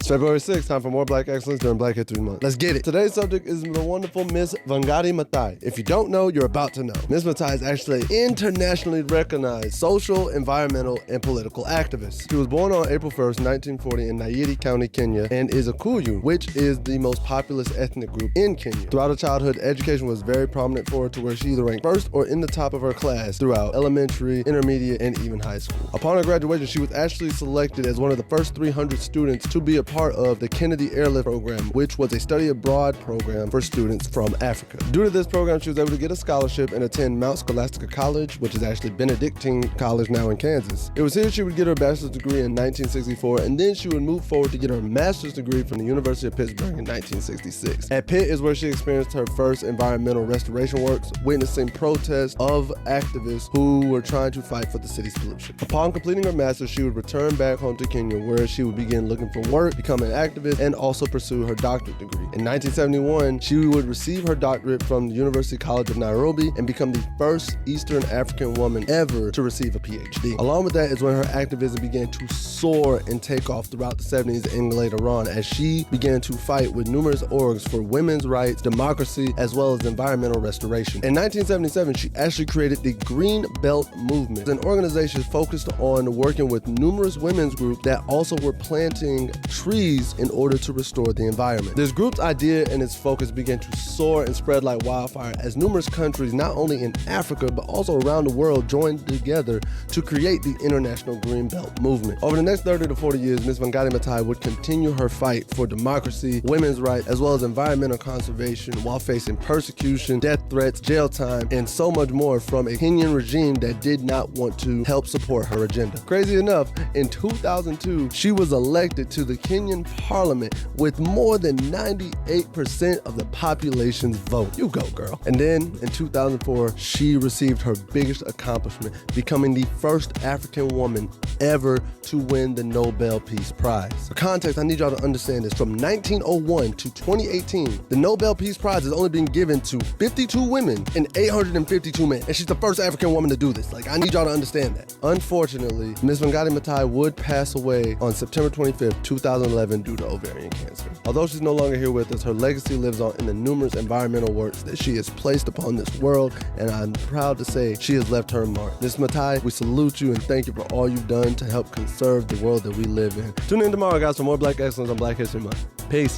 February 6th, time for more Black excellence during Black History Month. Let's get it. Today's subject is the wonderful Miss Wangari Maathai. If you don't know, you're about to know. Miss Maathai is actually an internationally recognized social, environmental, and political activist. She was born on April 1st, 1940 in Nyeri County, Kenya, and is a Kikuyu, which is the most populous ethnic group in Kenya. Throughout her childhood, education was very prominent for her to where she either ranked first or in the top of her class throughout elementary, intermediate, and even high school. Upon her graduation, she was actually selected as one of the first 300 students to be a part of the Kennedy Airlift Program, which was a study abroad program for students from Africa. Due to this program, she was able to get a scholarship and attend Mount Scholastica College, which is actually Benedictine College now in Kansas. It was here she would get her bachelor's degree in 1964, and then she would move forward to get her master's degree from the University of Pittsburgh in 1966. At Pitt is where she experienced her first environmental restoration works, witnessing protests of activists who were trying to fight for the city's pollution. Upon completing her master's, she would return back home to Kenya, where she would begin looking for work, become an activist, and also pursue her doctorate degree. In 1971, she would receive her doctorate from the University College of Nairobi and become the first Eastern African woman ever to receive a PhD. Along with that is when her activism began to soar and take off throughout the 70s and later on, as she began to fight with numerous orgs for women's rights, democracy, as well as environmental restoration. In 1977, she actually created the Green Belt Movement, an organization focused on working with numerous women's groups that also were planting trees in order to restore the environment. This group's idea and its focus began to soar and spread like wildfire as numerous countries, not only in Africa but also around the world, joined together to create the International Green Belt Movement. Over the next 30 to 40 years, Ms. Wangari Maathai would continue her fight for democracy, women's rights, as well as environmental conservation while facing persecution, death threats, jail time, and so much more from a Kenyan regime that did not want to help support her agenda. Crazy enough, in 2002, she was elected to the Kenyan parliament with more than 98% of the population's vote. You go, girl. And then in 2004, she received her biggest accomplishment, becoming the first African woman ever to win the Nobel Peace Prize. For context, I need y'all to understand this. From 1901 to 2018, the Nobel Peace Prize has only been given to 52 women and 852 men. And she's the first African woman to do this. I need y'all to understand that. Unfortunately, Ms. Wangari Maathai would pass away on September 25th, 2011 due to ovarian cancer. Although she's no longer here with us, her legacy lives on in the numerous environmental works that she has placed upon this world, and I'm proud to say she has left her mark. Ms. Maathai, we salute you and thank you for all you've done to help conserve the world that we live in. Tune in tomorrow, guys, for more Black excellence on Black History Month. Peace.